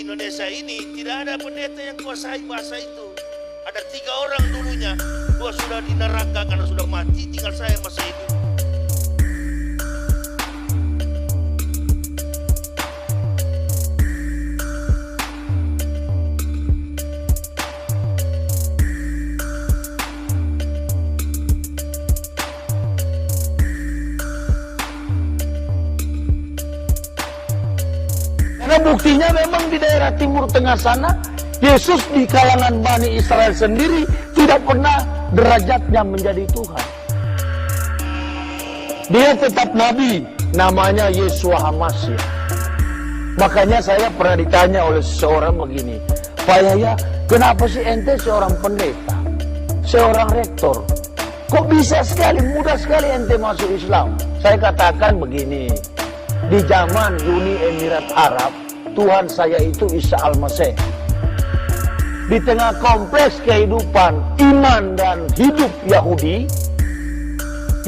Indonesia ini tidak ada pendeta yang kuasai bahasa itu. Ada 3 orang dulunya, 2 sudah di neraka karena sudah mati, tinggal saya masih hidup. Karena buktinya memang di daerah Timur Tengah sana, Yesus di kalangan Bani Israel sendiri tidak pernah derajatnya menjadi Tuhan. Dia tetap Nabi, namanya Yeshua HaMashiach. Makanya saya pernah ditanya oleh seseorang begini, Pak Yahya, kenapa sih ente seorang pendeta, seorang rektor, kok bisa sekali, mudah sekali ente masuk Islam? Saya katakan begini, di zaman Uni Emirat Arab, Tuhan saya itu Isa Al-Masih. Di tengah kompleks kehidupan iman dan hidup Yahudi,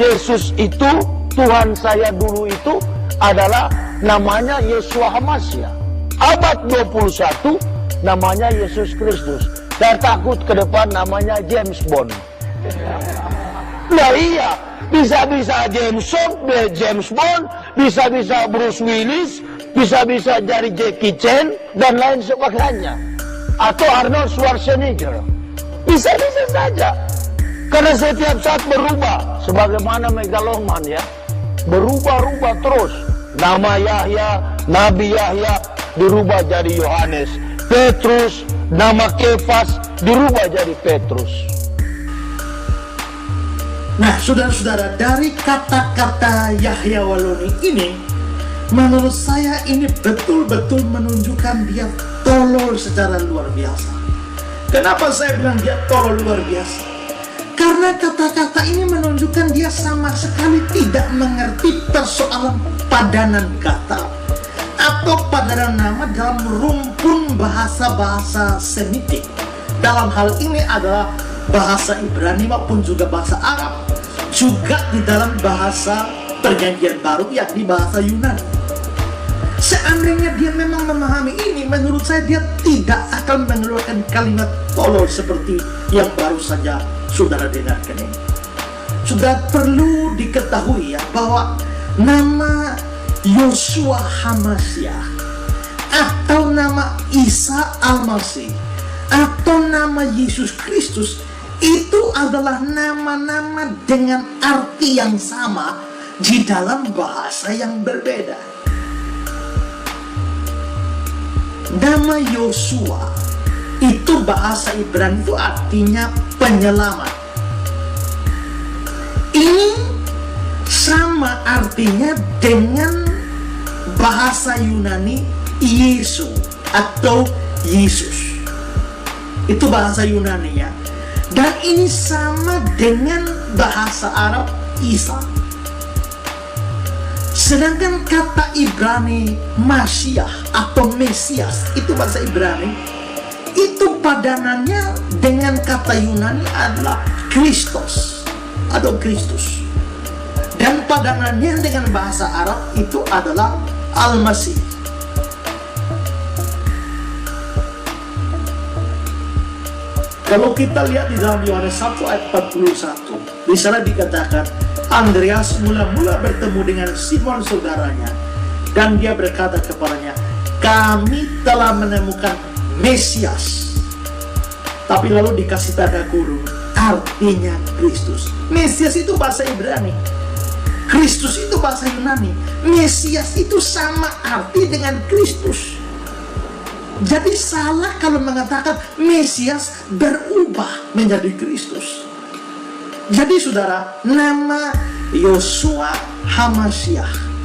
Yesus itu, Tuhan saya dulu itu adalah namanya Yeshua HaMashiach. Abad 21 namanya Yesus Kristus. Saya takut ke depan namanya James Bond. Nah iya, bisa-bisa James Bond, bisa-bisa Bruce Willis, bisa-bisa dari Jackie Chan dan lain sebagainya, atau Arnold Schwarzenegger. Bisa-bisa saja, karena setiap saat berubah, sebagaimana megaloman ya, berubah-ubah terus. Nama Yahya, Nabi Yahya dirubah jadi Yohanes, Petrus, nama Kefas dirubah jadi Petrus. Nah, saudara-saudara, dari kata-kata Yahya Waloni ini, menurut saya ini betul-betul menunjukkan dia tolol secara luar biasa. Kenapa saya bilang dia tolol luar biasa? Karena kata-kata ini menunjukkan dia sama sekali tidak mengerti persoalan padanan kata atau padanan nama dalam rumpun bahasa-bahasa Semitik. Dalam hal ini adalah bahasa Ibrani maupun juga bahasa Arab, juga di dalam bahasa Perjanjian Baru, yakni bahasa Yunani. Seandainya dia memang memahami ini, menurut saya dia tidak akan mengeluarkan kalimat tolol seperti yang baru saja saudara dengarkan ini. Sudah perlu diketahui ya, bahwa nama Yeshua HaMashiach atau nama Isa Al-Masih atau nama Yesus Kristus itu adalah nama-nama dengan arti yang sama di dalam bahasa yang berbeda. Nama Yosua itu bahasa Ibrani itu artinya penyelamat. Ini sama artinya dengan bahasa Yunani Yesu atau Yesus. Itu bahasa Yunani ya. Dan ini sama dengan bahasa Arab Isa. Sedangkan kata Ibrani Mashiach atau Mesias, itu bahasa Ibrani, itu padanannya dengan kata Yunani adalah Kristus atau Kristus. Dan padanannya dengan bahasa Arab itu adalah Al-Masih. Kalau kita lihat di dalam Yohanes 1 ayat 41, di sana dikatakan Andreas mula-mula bertemu dengan Simon saudaranya, dan dia berkata kepadanya, kami telah menemukan Mesias. Tapi lalu dikasih tanda kurung, artinya Kristus. Mesias itu bahasa Ibrani, Kristus itu bahasa Yunani. Mesias itu sama arti dengan Kristus. Jadi salah kalau mengatakan Mesias berubah menjadi Kristus. Jadi saudara, nama Yeshua HaMashiach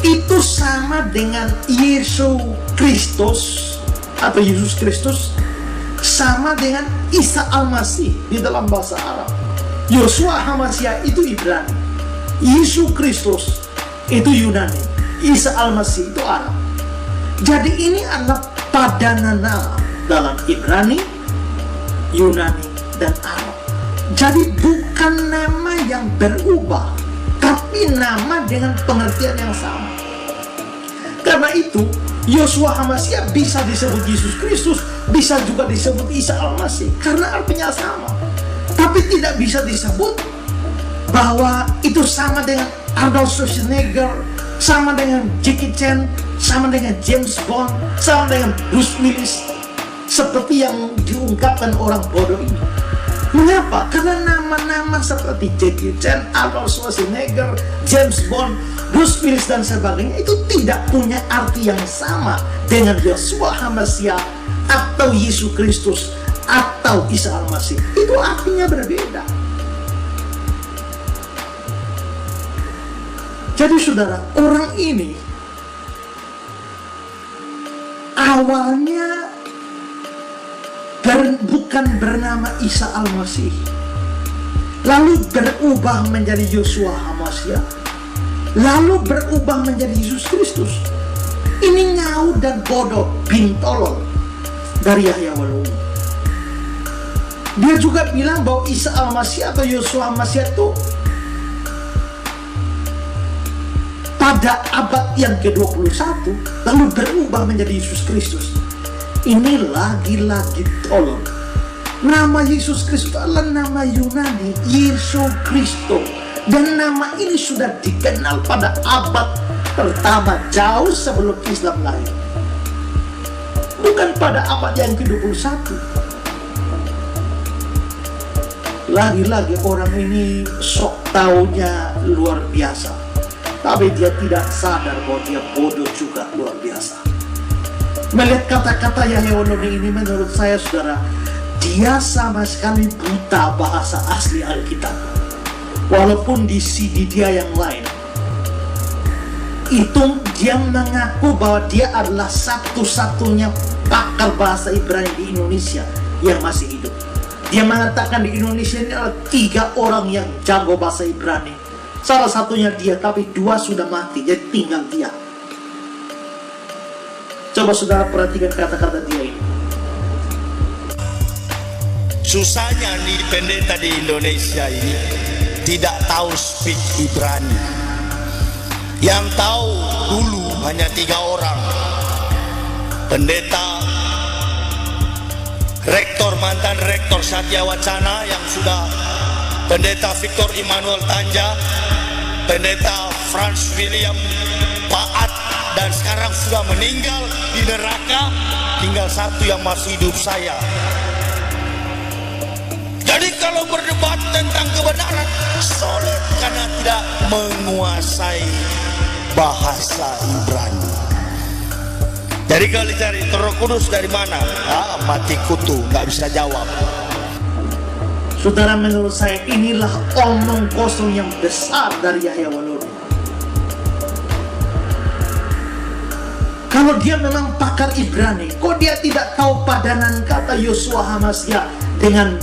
itu sama dengan Yesus Kristus atau Yesus Kristus, sama dengan Isa Al-Masih di dalam bahasa Arab. Yeshua HaMashiach itu Ibrani, Yesus Kristus itu Yunani, Isa Al-Masih itu Arab. Jadi ini adalah padanan nama dalam Ibrani, Yunani, dan Arab. Jadi bukan nama yang berubah, tapi nama dengan pengertian yang sama. Karena itu Yosua HaMashiach bisa disebut Yesus Kristus, bisa juga disebut Isa Al-Masih, karena artinya sama. Tapi tidak bisa disebut bahwa itu sama dengan Arnold Schwarzenegger, sama dengan Jackie Chan, sama dengan James Bond, sama dengan Bruce Willis, seperti yang diungkapkan orang bodoh ini. Mengapa? Karena nama-nama seperti Jackie Chan, Arnold Schwarzenegger, James Bond, Bruce Willis dan sebagainya itu tidak punya arti yang sama dengan Yosua HaMashiach atau Yesus Kristus atau Isa Al-Masih. Itu artinya berbeda. Jadi saudara, orang ini awalnya bukan bernama Isa Al-Masih, lalu berubah menjadi Yosua HaMashiach, lalu berubah menjadi Yesus Kristus. Ini ngau dan bodoh, bintolol dari Yahya Wallawi. Dia juga bilang bahwa Isa Al-Masih atau Yosua HaMashiach itu pada abad yang ke-21 lalu berubah menjadi Yesus Kristus. Ini lagi-lagi tolol. Nama Yesus Kristus adalah nama Yunani, Yesus Kristus, dan nama ini sudah dikenal pada abad pertama jauh sebelum Islam lahir, bukan pada abad yang ke-21. Lagi-lagi orang ini sok taunya luar biasa, tapi dia tidak sadar bahwa dia bodoh juga luar biasa. Melihat kata-kata Yahya Wallawi ini, menurut saya saudara, dia sama sekali buta bahasa asli Alkitab. Walaupun di CD dia yang lain itu dia mengaku bahwa dia adalah satu-satunya pakar bahasa Ibrani di Indonesia yang masih hidup. Dia mengatakan di Indonesia ini ada 3 orang yang jago bahasa Ibrani. Salah satunya dia, tapi 2 sudah mati, jadi tinggal dia. Coba saudara perhatikan kata-kata dia ini. Susahnya nih pendeta di Indonesia ini tidak tahu speak Ibrani. Yang tahu dulu hanya 3 orang. Pendeta, rektor, mantan rektor Satya Wacana yang sudah, pendeta Victor Immanuel Tanja, pendeta Franz William Paat, dan sekarang sudah meninggal di neraka. Tinggal 1 yang masih hidup, saya. Jadi kalau berdebat tentang kebenaran sulit karena tidak menguasai bahasa Ibrani. Jadi kalau dicari Roh Kudus dari mana? Mati kutu, nggak bisa jawab. Saudara, menurut saya inilah omong kosong yang besar dari Yahya Wallawi. Kalau dia memang pakar Ibrani, kok dia tidak tahu padanan kata Yosua HaMashiach dengan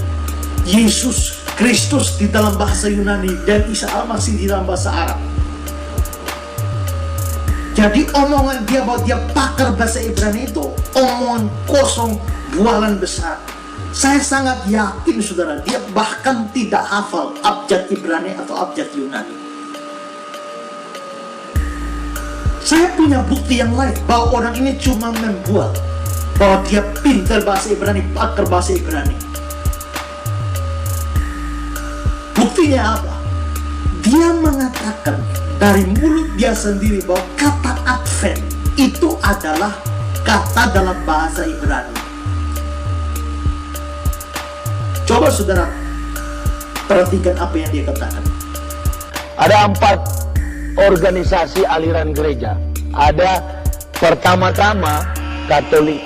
Yesus Kristus di dalam bahasa Yunani dan Isa Al-Masih di dalam bahasa Arab? Jadi omongan dia bahwa dia pakar bahasa Ibrani itu omongan kosong, bualan besar. Saya sangat yakin saudara, dia bahkan tidak hafal abjad Ibrani atau abjad Yunani. Saya punya bukti yang lain bahwa orang ini cuma membuat bahwa dia pintar bahasa Ibrani, pakar bahasa Ibrani. Buktinya apa? Dia mengatakan dari mulut dia sendiri bahwa kata Advent itu adalah kata dalam bahasa Ibrani. Coba saudara perhatikan apa yang dia katakan. Ada 4 organisasi aliran gereja. Ada pertama-tama Katolik,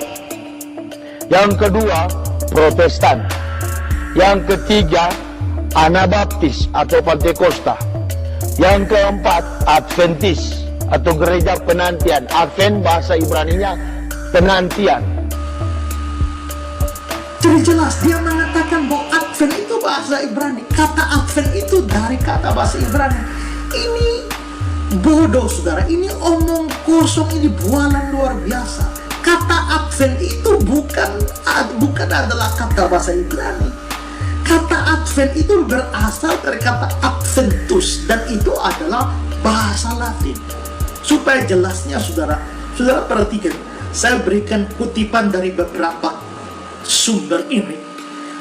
yang kedua Protestan, yang ketiga Anabaptis atau Pantekosta, yang keempat Adventis atau gereja penantian. Advent bahasa Ibraninya penantian. Jadi jelas dia mengatakan bahwa Advent itu bahasa Ibrani. Kata Advent itu dari kata bahasa Ibrani. Ini bodoh saudara, ini omong kosong, ini bualan luar biasa. Kata Advent itu bukan adalah kata bahasa Ibrani. Kata Advent itu berasal dari kata Adventus, dan itu adalah bahasa Latin. Supaya jelasnya saudara perhatikan, saya berikan kutipan dari beberapa sumber ini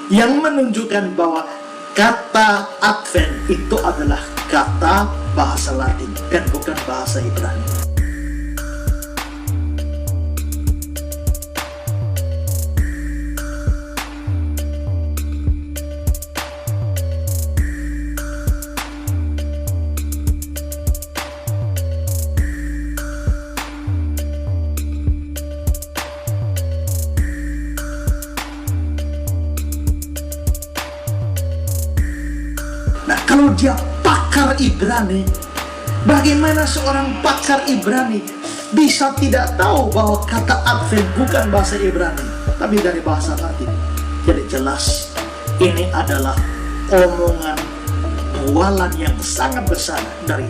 yang menunjukkan bahwa kata Advent itu adalah kata bahasa Latin dan bukan bahasa Ibrani. Nah, kalau dia pakar Ibrani, bagaimana seorang pakar Ibrani bisa tidak tahu bahwa kata Advent bukan bahasa Ibrani, tapi dari bahasa Latin? Jadi jelas, ini adalah omongan bualan yang sangat besar dari